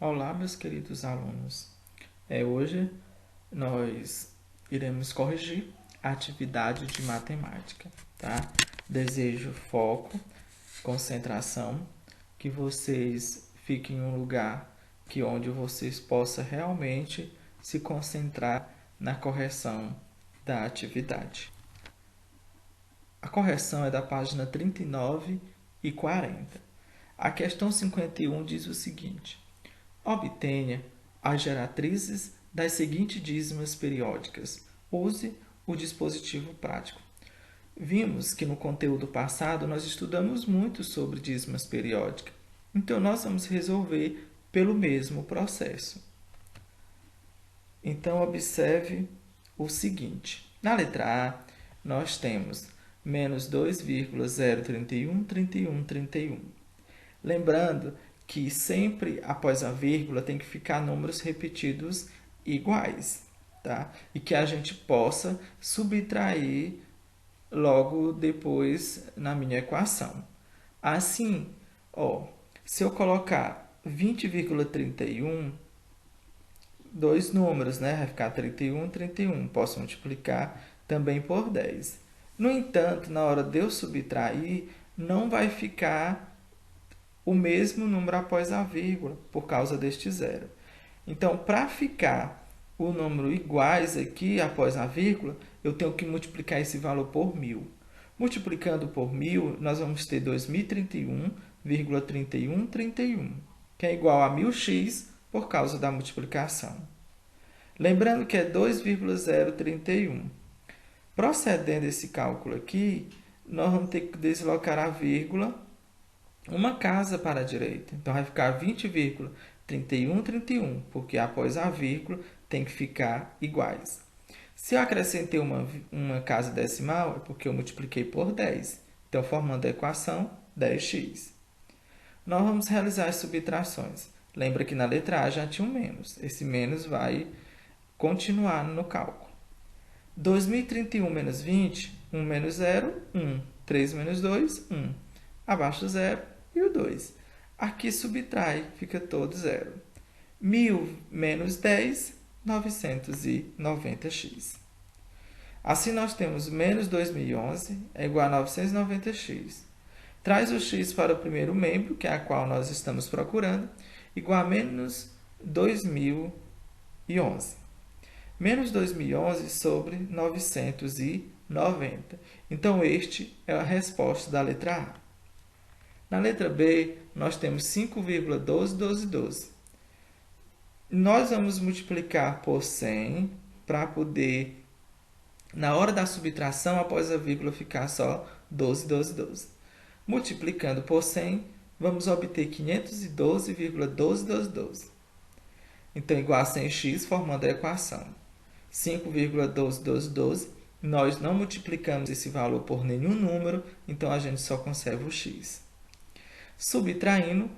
Olá, meus queridos alunos. Hoje nós iremos corrigir a atividade de matemática, tá? Desejo foco, concentração, que vocês fiquem em um lugar onde vocês possam realmente se concentrar na correção da atividade. A correção é da página 39 e 40. A questão 51 diz o seguinte: obtenha as geratrizes das seguintes dízimas periódicas. Use o dispositivo prático. Vimos que no conteúdo passado nós estudamos muito sobre dízimas periódicas. Então, nós vamos resolver pelo mesmo processo. Então, observe o seguinte. Na letra A, nós temos menos 2,031. Lembrando que sempre após a vírgula tem que ficar números repetidos iguais, tá? E que a gente possa subtrair logo depois na minha equação. Assim, se eu colocar 20,31, dois números, né? Vai ficar 31. Posso multiplicar também por 10. No entanto, na hora de eu subtrair, não vai ficar o mesmo número após a vírgula, por causa deste zero. Então, para ficar o número iguais aqui após a vírgula, eu tenho que multiplicar esse valor por 1000. Multiplicando por 1000, nós vamos ter 2031,3131, que é igual a 1000x por causa da multiplicação. Lembrando que é 2,031. Procedendo esse cálculo aqui, nós vamos ter que deslocar a vírgula uma casa para a direita. Então, vai ficar 20,3131, porque após a vírgula tem que ficar iguais. Se eu acrescentei uma casa decimal, é porque eu multipliquei por 10. Então, formando a equação 10x. Nós vamos realizar as subtrações. Lembra que na letra A já tinha um menos. Esse menos vai continuar no cálculo. 2031 menos 20, 1 menos 0, 1. 3 menos 2, 1. Abaixo do 0 e o 2. Aqui subtrai, fica todo zero. 1000 menos 10, 990x. Assim, nós temos menos 2011 é igual a 990x. Traz o x para o primeiro membro, que é a qual nós estamos procurando, igual a menos 2011. Menos 2011 sobre 990. Então, este é a resposta da letra A. Na letra B, nós temos 5,1212. Nós vamos multiplicar por 100 para poder, na hora da subtração, após a vírgula, ficar só 12. Multiplicando por 100, vamos obter 512,1212. Então, igual a 100x, formando a equação. 5,1212. Nós não multiplicamos esse valor por nenhum número, então a gente só conserva o x. Subtraindo,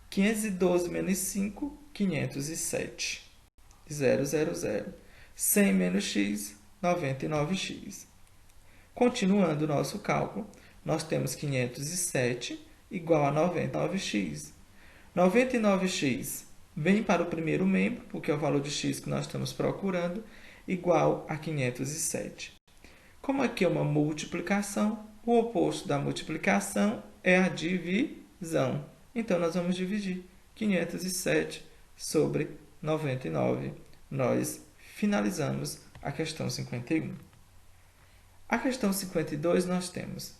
512 menos 5, 507. 000. 100 menos x, 99x. Continuando o nosso cálculo, nós temos 507 igual a 99x. 99x vem para o primeiro membro, porque é o valor de x que nós estamos procurando, igual a 507. Como aqui é uma multiplicação, o oposto da multiplicação é a divisão. Então, nós vamos dividir 507 sobre 99. Nós finalizamos a questão 51. A questão 52, nós temos: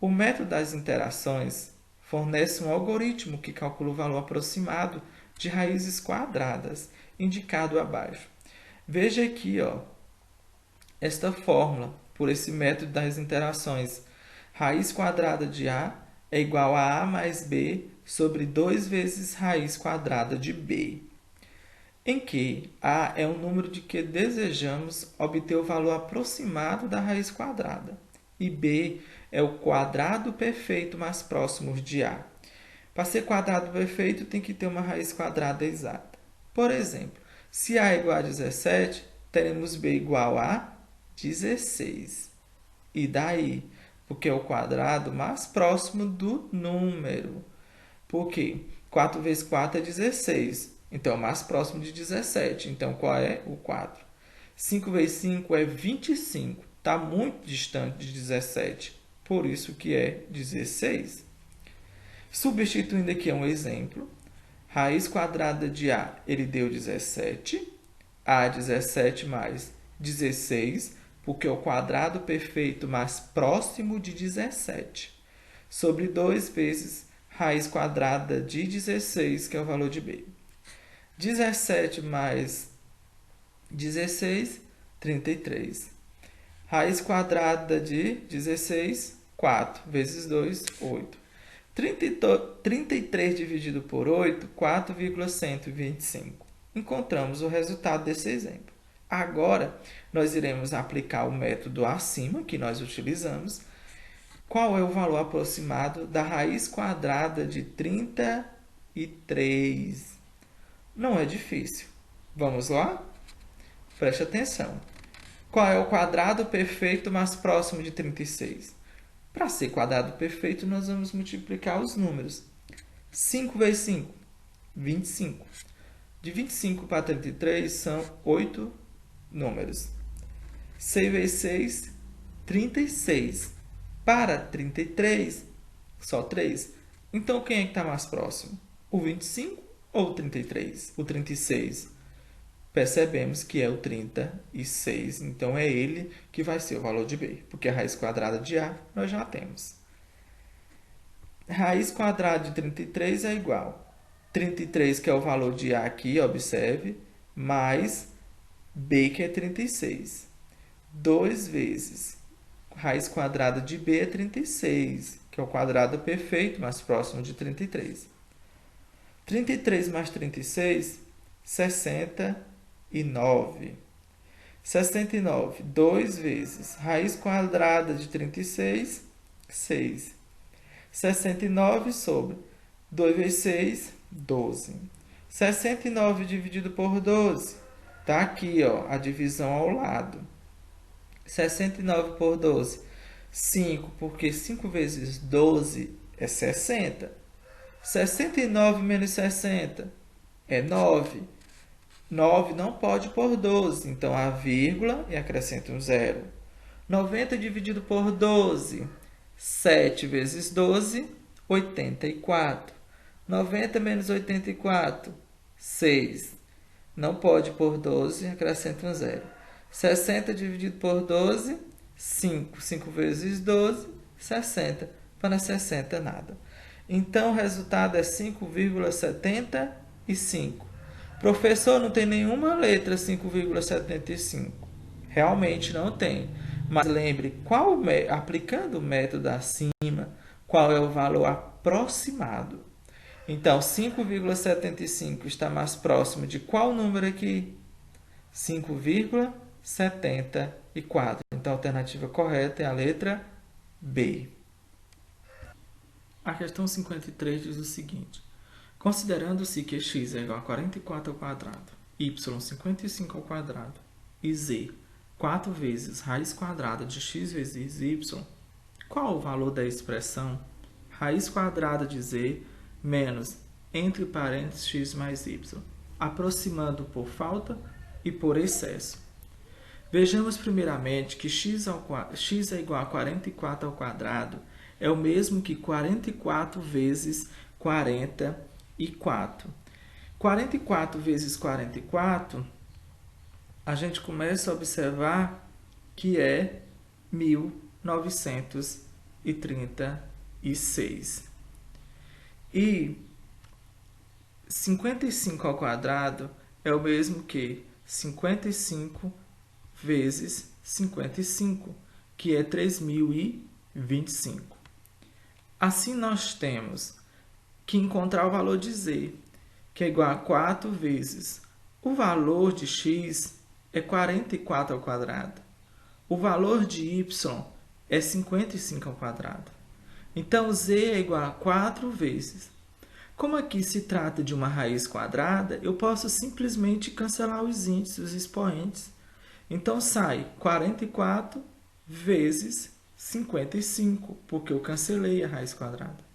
o método das interações fornece um algoritmo que calcula o valor aproximado de raízes quadradas, indicado abaixo. Veja aqui, esta fórmula, por esse método das interações. Raiz quadrada de A é igual a mais B sobre 2 vezes raiz quadrada de B, em que A é o número de que desejamos obter o valor aproximado da raiz quadrada e B é o quadrado perfeito mais próximo de A. Para ser quadrado perfeito, tem que ter uma raiz quadrada exata. Por exemplo, se A é igual a 17, teremos B igual a 16. E daí? Porque é o quadrado mais próximo do número. Por quê? 4 vezes 4 é 16. Então, é o mais próximo de 17. Então, qual é? O 4. 5 vezes 5 é 25. Está muito distante de 17. Por isso que é 16. Substituindo aqui um exemplo. Raiz quadrada de A, ele deu 17. A 17 mais 16, porque é o quadrado perfeito mais próximo de 17. Sobre 2 vezes raiz quadrada de 16, que é o valor de B. 17 mais 16, 33. Raiz quadrada de 16, 4 vezes 2, 8. 33 dividido por 8, 4,125. Encontramos o resultado desse exemplo. Agora, nós iremos aplicar o método acima, que nós utilizamos. Qual é o valor aproximado da raiz quadrada de 33? Não é difícil. Vamos lá? Preste atenção. Qual é o quadrado perfeito mais próximo de 36? Para ser quadrado perfeito, nós vamos multiplicar os números. 5 vezes 5, 25. De 25 para 33 são 8 números. 6 vezes 6, 36. Para 33, só 3. Então, quem é que está mais próximo? O 25 ou o 33? O 36. Percebemos que é o 36. Então, é ele que vai ser o valor de B. Porque a raiz quadrada de A nós já temos. Raiz quadrada de 33 é igual a 33, que é o valor de A aqui, observe, mais B, que é 36. 2 vezes raiz quadrada de B é 36, que é o quadrado perfeito mais próximo de 33. 33 mais 36, 69. 69, 2 vezes raiz quadrada de 36, 6. 69 sobre 2 vezes 6, 12. 69 dividido por 12. Está aqui, ó, a divisão ao lado. 69 por 12. 5, porque 5 vezes 12 é 60. 69 menos 60 é 9. 9 não pode por 12, então a vírgula e acrescenta um zero. 90 dividido por 12. 7 vezes 12, 84. 90 menos 84, 6. Não pode por 12, acrescenta um zero. 60 dividido por 12, 5. 5 vezes 12, 60. Para 60, nada. Então, o resultado é 5,75. Professor, não tem nenhuma letra 5,75. Realmente não tem. Mas lembre, aplicando o método acima, qual é o valor aproximado? Então, 5,75 está mais próximo de qual número aqui? 5,74. Então, a alternativa correta é a letra B. A questão 53 diz o seguinte. Considerando-se que x é igual a 44 ao quadrado, y 55 ao quadrado e z 4 vezes raiz quadrada de x vezes y, qual o valor da expressão raiz quadrada de z menos, entre parênteses, x mais y, aproximando por falta e por excesso? Vejamos primeiramente que x é igual a 44 ao quadrado é o mesmo que 44 vezes 44. 44 vezes 44, a gente começa a observar que é 1936. E 55 ao quadrado é o mesmo que 55 vezes 55, que é 3025. Assim, nós temos que encontrar o valor de z, que é igual a 4 vezes o valor de x é 44 ao quadrado. O valor de y é 55 ao quadrado. Então, z é igual a 4 vezes. Como aqui se trata de uma raiz quadrada, eu posso simplesmente cancelar os índices, os expoentes. Então, sai 44 vezes 55, porque eu cancelei a raiz quadrada.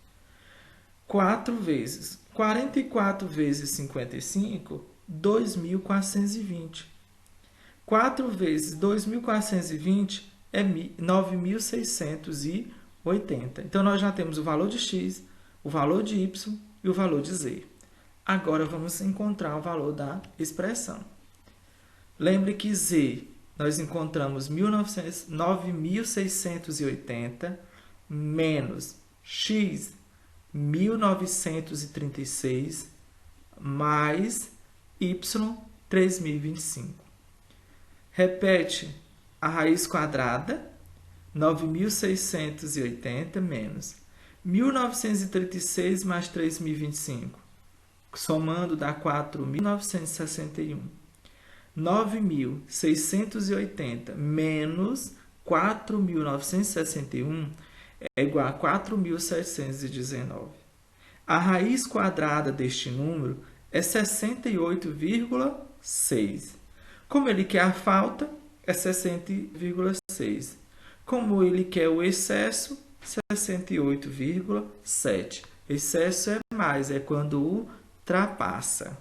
4 vezes 44 vezes 55, 2.420. 4 vezes 2.420 é 9.680. Então, nós já temos o valor de x, o valor de y e o valor de z. Agora, vamos encontrar o valor da expressão. Lembre que z, nós encontramos 9.680 menos x, 1.936, mais y, 3.025. Repete a raiz quadrada, 9.680 menos 1.936 mais 3.025. Somando dá 4.961. 9.680 menos 4.961 é igual a 4.719. A raiz quadrada deste número é 68,6. Como ele quer a falta, é 60,6. Como ele quer o excesso, 68,7. Excesso é mais, é quando ultrapassa.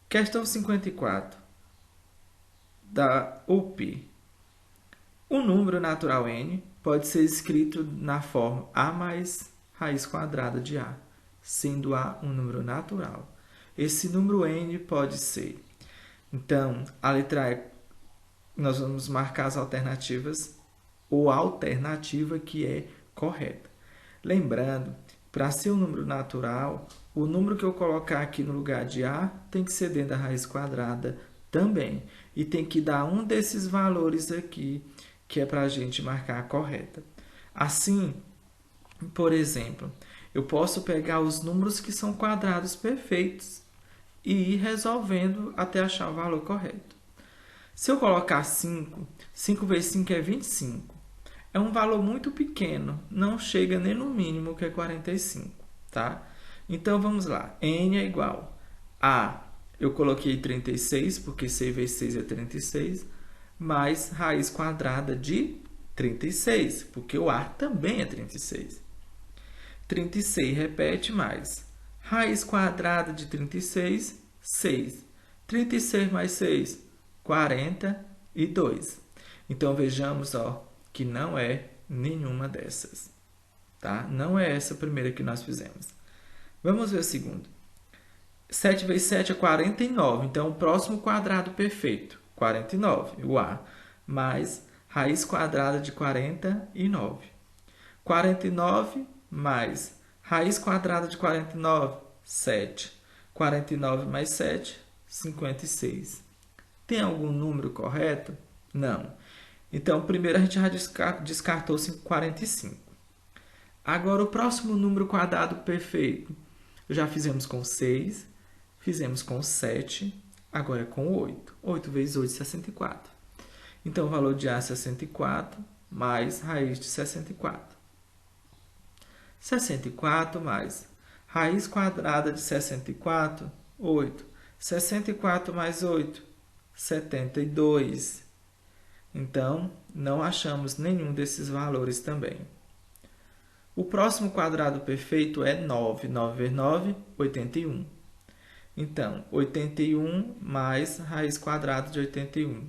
Questão 54 da UP. O número natural n pode ser escrito na forma a mais raiz quadrada de a, sendo a um número natural. Esse número n pode ser. Então, a letra E, nós vamos marcar as alternativas ou a alternativa que é correta. Lembrando, para ser um número natural, o número que eu colocar aqui no lugar de a tem que ser dentro da raiz quadrada também. E tem que dar um desses valores aqui, que é para a gente marcar a correta. Assim, por exemplo, eu posso pegar os números que são quadrados perfeitos e ir resolvendo até achar o valor correto. Se eu colocar 5, 5 vezes 5 é 25. É um valor muito pequeno, não chega nem no mínimo, que é 45. Tá? Então, vamos lá. N é igual a, eu coloquei 36, porque 6 vezes 6 é 36, mais raiz quadrada de 36, porque o A também é 36. 36 repete mais. Raiz quadrada de 36, 6. 36 mais 6, 42. Então, vejamos que não é nenhuma dessas. Tá? Não é essa a primeira que nós fizemos. Vamos ver a segunda. 7 vezes 7 é 49. Então, o próximo quadrado perfeito, 49, o A, mais raiz quadrada de 49. 49 mais raiz quadrada de 49, 7. 49 mais 7, 56. Tem algum número correto? Não. Então, primeiro a gente já descartou 45. Agora, o próximo número quadrado perfeito. Já fizemos com 6, fizemos com 7, agora é com 8. 8 vezes 8, 64. Então, o valor de A é 64, mais raiz de 64. 64 mais raiz quadrada de 64, 8. 64 mais 8, 72. Então, não achamos nenhum desses valores também. O próximo quadrado perfeito é 9. 9 vezes 9, 81. Então, 81 mais raiz quadrada de 81.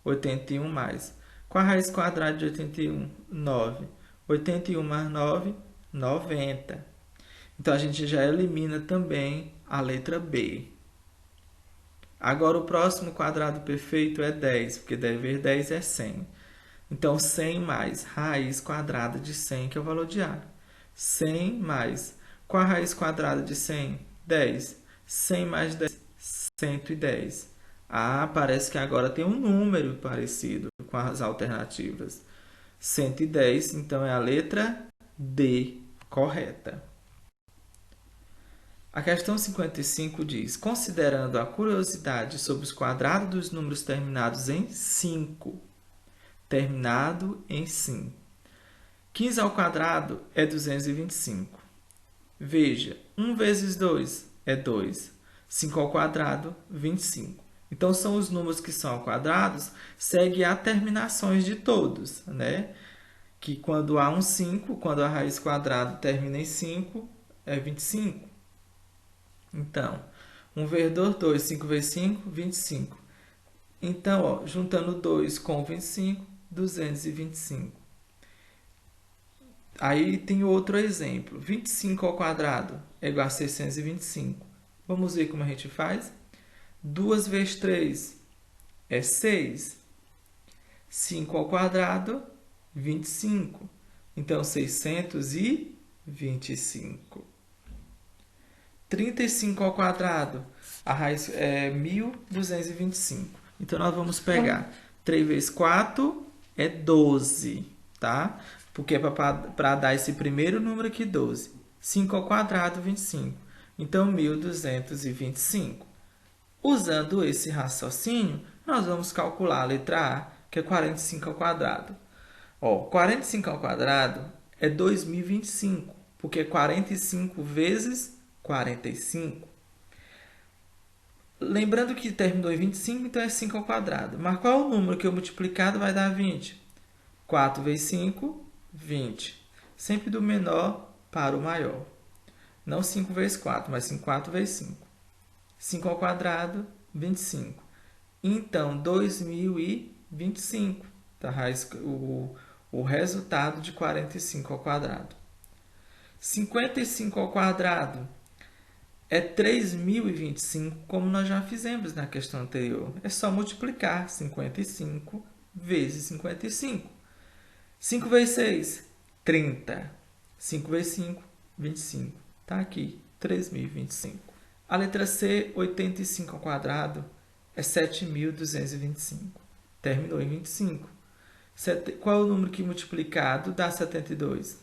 81 mais. Qual a raiz quadrada de 81? 9. 81 mais 9, 90. Então, a gente já elimina também a letra B. Agora, o próximo quadrado perfeito é 10, porque 10 vezes 10 é 100. Então, 100 mais raiz quadrada de 100, que é o valor de A. 100 mais. Qual a raiz quadrada de 100? 10. 100 mais 10, 110. Ah, parece que agora tem um número parecido com as alternativas. 110, então é a letra D correta. A questão 55 diz, considerando a curiosidade sobre os quadrados dos números terminados em 5. Terminado em 5. 15 ao quadrado é 225. Veja, 1 vezes 2 é 2. 5 ao quadrado, 25. Então, são os números que são ao quadrados, segue as terminações de todos, né? Que quando há um 5, quando a raiz quadrada termina em 5, é 25. Então, 1 vezes 2, 2. 5 vezes 5, 25. Então, ó, juntando 2 com 25, 225. Aí tem outro exemplo. 25 ao quadrado é igual a 625. Vamos ver como a gente faz? 2 vezes 3 é 6. 5 ao quadrado, 25. Então, 625. 35 ao quadrado, a raiz é 1225. Então, nós vamos pegar 3 vezes 4 é 12, tá? Porque é para dar esse primeiro número aqui, 12. 5 ao quadrado, 25. Então, 1225. Usando esse raciocínio, nós vamos calcular a letra A, que é 45 ao quadrado. Ó, 45 ao quadrado é 2025, porque é 45 vezes 45. Lembrando que terminou em 25, então é 5 ao quadrado. Mas qual é o número que eu multiplicado vai dar 20? 4 vezes 5, 20. Sempre do menor para o maior. Não 5 vezes 4, mas 4 vezes 5. 5 ao quadrado, 25. Então, 2025. Tá? O resultado de 45 ao quadrado. 55 ao quadrado é 3025, como nós já fizemos na questão anterior. É só multiplicar 55 vezes 55. 5 vezes 6, 30. 5 vezes 5, 25. Está aqui, 3025. A letra C, 85 ao quadrado, é 7.225. Terminou em 25. Qual é o número que multiplicado dá 72?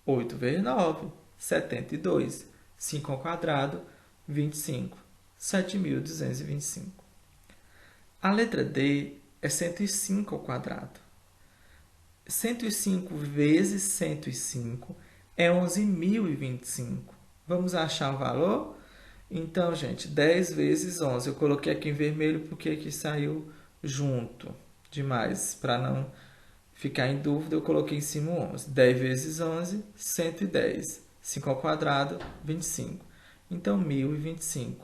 8 vezes 9, 72. 5 ao quadrado, 25. 7.225. A letra D é 105 ao quadrado. 105 vezes 105 é 11.025. Vamos achar o valor? Então, gente, 10 vezes 11. Eu coloquei aqui em vermelho porque aqui saiu junto demais. Para não ficar em dúvida, eu coloquei em cima o 11. 10 vezes 11, 110. 5 ao quadrado, 25. Então, 1.025.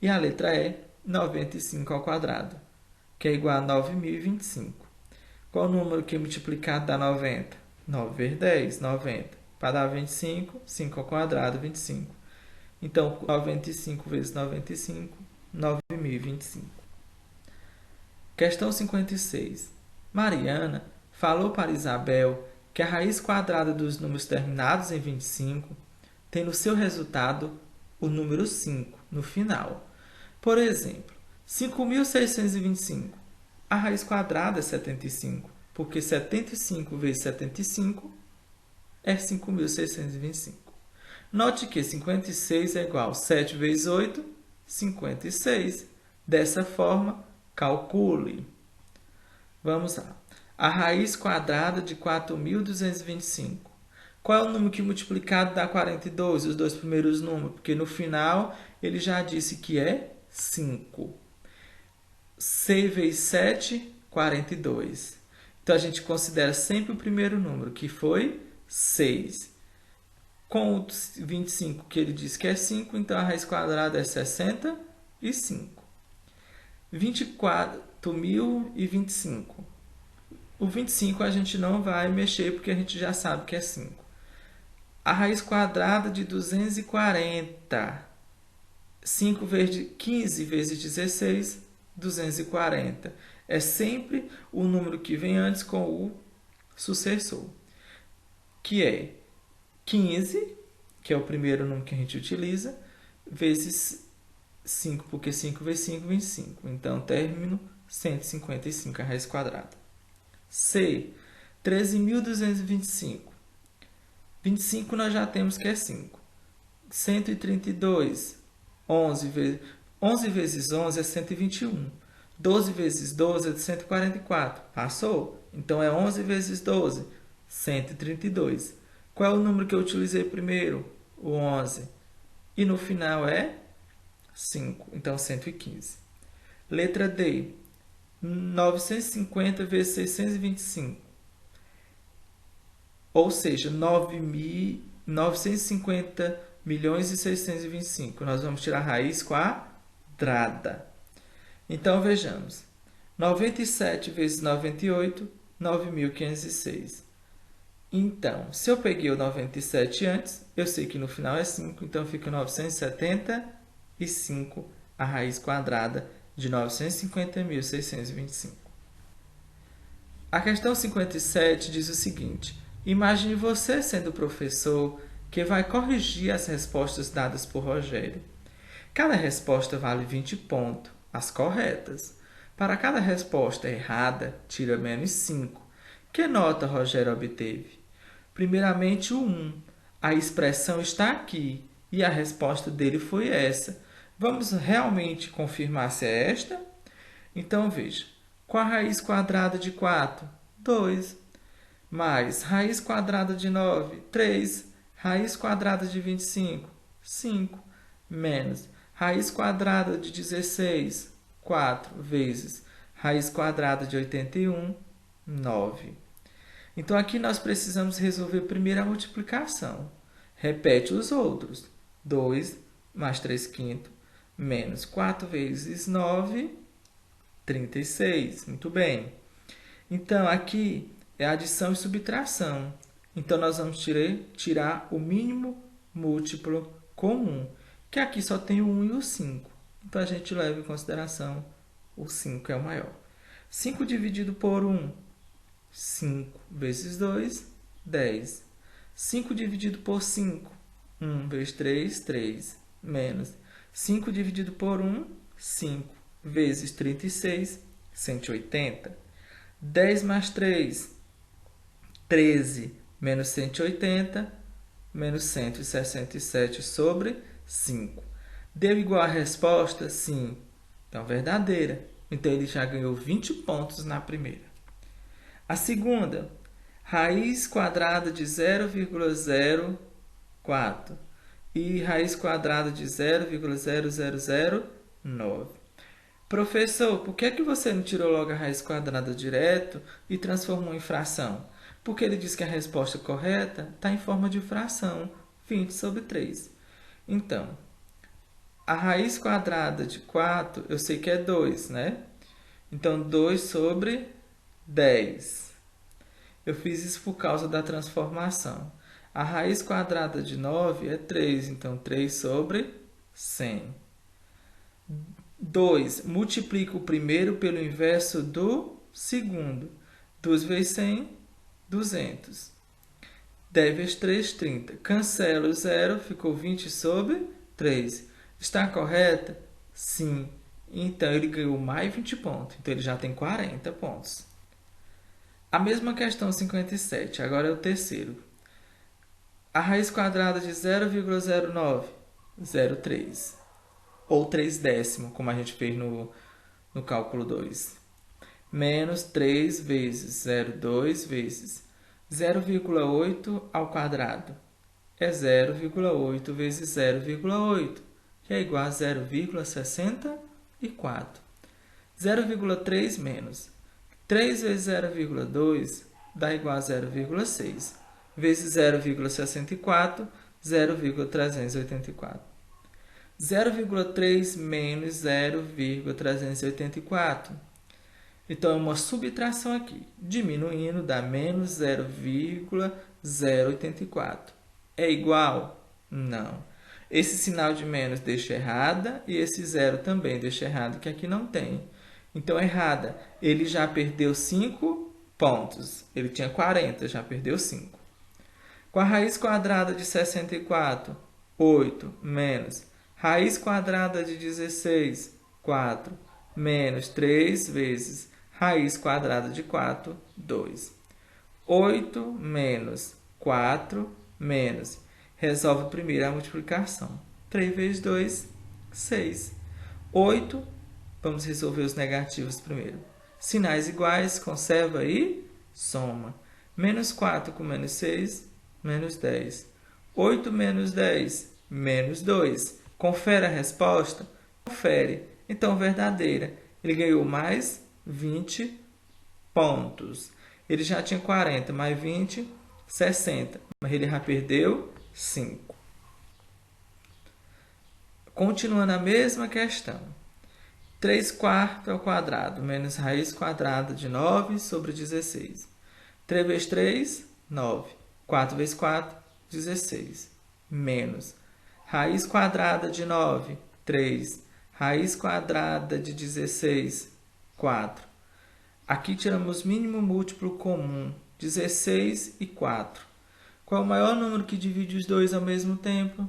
E a letra E, 95 ao quadrado, que é igual a 9.025. Qual o número que multiplicado dá 90? 9 vezes 10, 90. Para dar 25, 5 ao quadrado, 25. Então, 95 vezes 95, 9.025. Questão 56. Mariana falou para Isabel que a raiz quadrada dos números terminados em 25 tem no seu resultado o número 5 no final. Por exemplo, 5.625. A raiz quadrada é 75, porque 75 vezes 75 é 5.625. Note que 56 é igual a 7 vezes 8, 56. Dessa forma, calcule. Vamos lá. A raiz quadrada de 4.225. Qual é o número que multiplicado dá 42? Os dois primeiros números, porque no final ele já disse que é 5. 6 vezes 7, 42. Então, a gente considera sempre o primeiro número, que foi 6. Com o 25, que ele diz que é 5, então a raiz quadrada é 65. 24.025. O 25 a gente não vai mexer, porque a gente já sabe que é 5. A raiz quadrada de 240. 5 vezes 15 vezes 16, 240. É sempre o número que vem antes com o sucessor, que é 15, que é o primeiro número que a gente utiliza, vezes 5, porque 5 vezes 5, 25. Então, término 155, a raiz quadrada. C, 13.225. 25 nós já temos que é 5. 132. 11 vezes 11 é 121. 12 vezes 12 é 144. Passou? Então, é 11 vezes 12, 132. Qual é o número que eu utilizei primeiro? O 11. E no final é 5. Então, 115. Letra D. 950 vezes 625. Ou seja, 950 9.625. Nós vamos tirar a raiz quadrada. Então, vejamos. 97 vezes 98, 9.506. Então, se eu peguei o 97 antes, eu sei que no final é 5, então fica 975 a raiz quadrada de 950.625. A questão 57 diz o seguinte: imagine você sendo o professor que vai corrigir as respostas dadas por Rogério. Cada resposta vale 20 pontos, as corretas. Para cada resposta errada, tira menos 5. Que nota Rogério obteve? Primeiramente, o 1. A expressão está aqui e a resposta dele foi essa. Vamos realmente confirmar se é esta? Então, veja. Qual a raiz quadrada de 4? 2. Mais raiz quadrada de 9? 3. Raiz quadrada de 25? 5. Menos raiz quadrada de 16? 4 vezes raiz quadrada de 81? 9. Então, aqui nós precisamos resolver primeiro a multiplicação. Repete os outros. 2 mais 3 quintos menos 4 vezes 9, 36. Muito bem. Então, aqui é adição e subtração. Então, nós vamos tirar o mínimo múltiplo comum, que aqui só tem o 1 e o 5. Então, a gente leva em consideração o 5 é o maior. 5 dividido por 1, 5 vezes 2, 10. 5 dividido por 5, 1 vezes 3, 3. Menos 5 dividido por 1, 5 vezes 36, 180. 10 mais 3, 13, menos 180, menos 167 sobre 5. Deu igual a resposta? Sim. Então, verdadeira. Então, ele já ganhou 20 pontos na primeira. A segunda, raiz quadrada de 0,04 e raiz quadrada de 0,0009. Professor, por que você não tirou logo a raiz quadrada direto e transformou em fração? Porque ele diz que a resposta correta está em forma de fração, 20 sobre 3. Então, a raiz quadrada de 4, eu sei que é 2, né? Então, 2 sobre 10. Eu fiz isso por causa da transformação. A raiz quadrada de 9 é 3, então 3 sobre 100. 2. Multiplica o primeiro pelo inverso do segundo. 2 vezes 100, 200. 10 vezes 3, 30. Cancela o 0, ficou 20 sobre 3. Está correta? Sim. Então, ele ganhou mais 20 pontos. Então, ele já tem 40 pontos. A mesma questão 57. Agora é o terceiro. A raiz quadrada de 0,09, 0,3. Ou 3 décimos, como a gente fez no cálculo 2. Menos 3 vezes 0,2 vezes 0,8 ao quadrado. É 0,8 vezes 0,8, que é igual a 0,64. 0,3 menos 3 vezes 0,2 dá igual a 0,6. Vezes 0,64, 0,384. 0,3 menos 0,384. Então, é uma subtração aqui. Diminuindo, dá menos 0,084. É igual? Não. Esse sinal de menos deixa errada e esse zero também deixa errado, que aqui não tem. Então, errada. Ele já perdeu 5 pontos. Ele tinha 40, já perdeu 5. Com a raiz quadrada de 64, 8 menos raiz quadrada de 16, 4, menos 3 vezes raiz quadrada de 4, 2. 8 menos 4 menos. Resolve primeiro a multiplicação. 3 vezes 2, 6. 8, vamos resolver os negativos primeiro. Sinais iguais, conserva e soma. Menos 4 com menos 6, menos 10. 8 menos 10, menos 2. Confere a resposta? Confere. Então, verdadeira. Ele ganhou mais 20 pontos. Ele já tinha 40, mais 20, 60. Mas ele já perdeu 5. Continuando a mesma questão. 3 quartos ao quadrado menos raiz quadrada de 9 sobre 16. 3 vezes 3, 9. 4 vezes 4, 16. Menos raiz quadrada de 9, 3. Raiz quadrada de 16, 4. Aqui tiramos mínimo múltiplo comum, 16 e 4. Qual é o maior número que divide os dois ao mesmo tempo?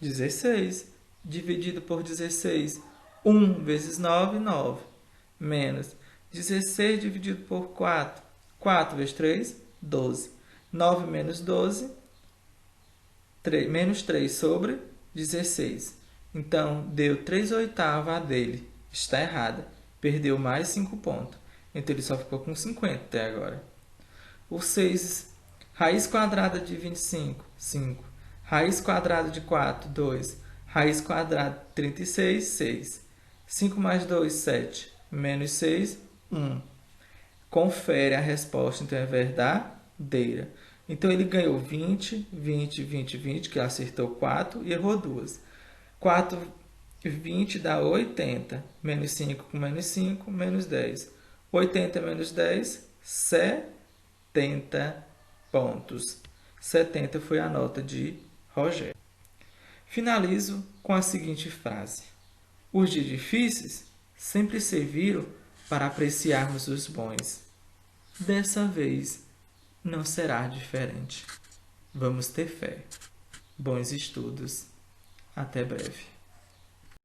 16. Dividido por 16. 1 vezes 9, 9. Menos 16 dividido por 4. 4 vezes 3, 12. 9 menos 12, menos 3 sobre 16. Então, deu 3 oitavos a dele. Está errada. Perdeu mais 5 pontos. Então, ele só ficou com 50 até agora. O 6, raiz quadrada de 25, 5. Raiz quadrada de 4, 2. Raiz quadrada de 36, 6. 5 mais 2, 7. Menos 6, 1. Confere a resposta, então é verdadeira. Então, ele ganhou 20, 20, 20, 20, que acertou 4 e errou 2. 4, 20 dá 80. Menos 5 com menos 5, menos 10. 80 menos 10, 70 pontos. 70 foi a nota de Rogério. Finalizo com a seguinte frase. Os dias difíceis sempre serviram para apreciarmos os bons. Dessa vez não será diferente. Vamos ter fé. Bons estudos. Até breve.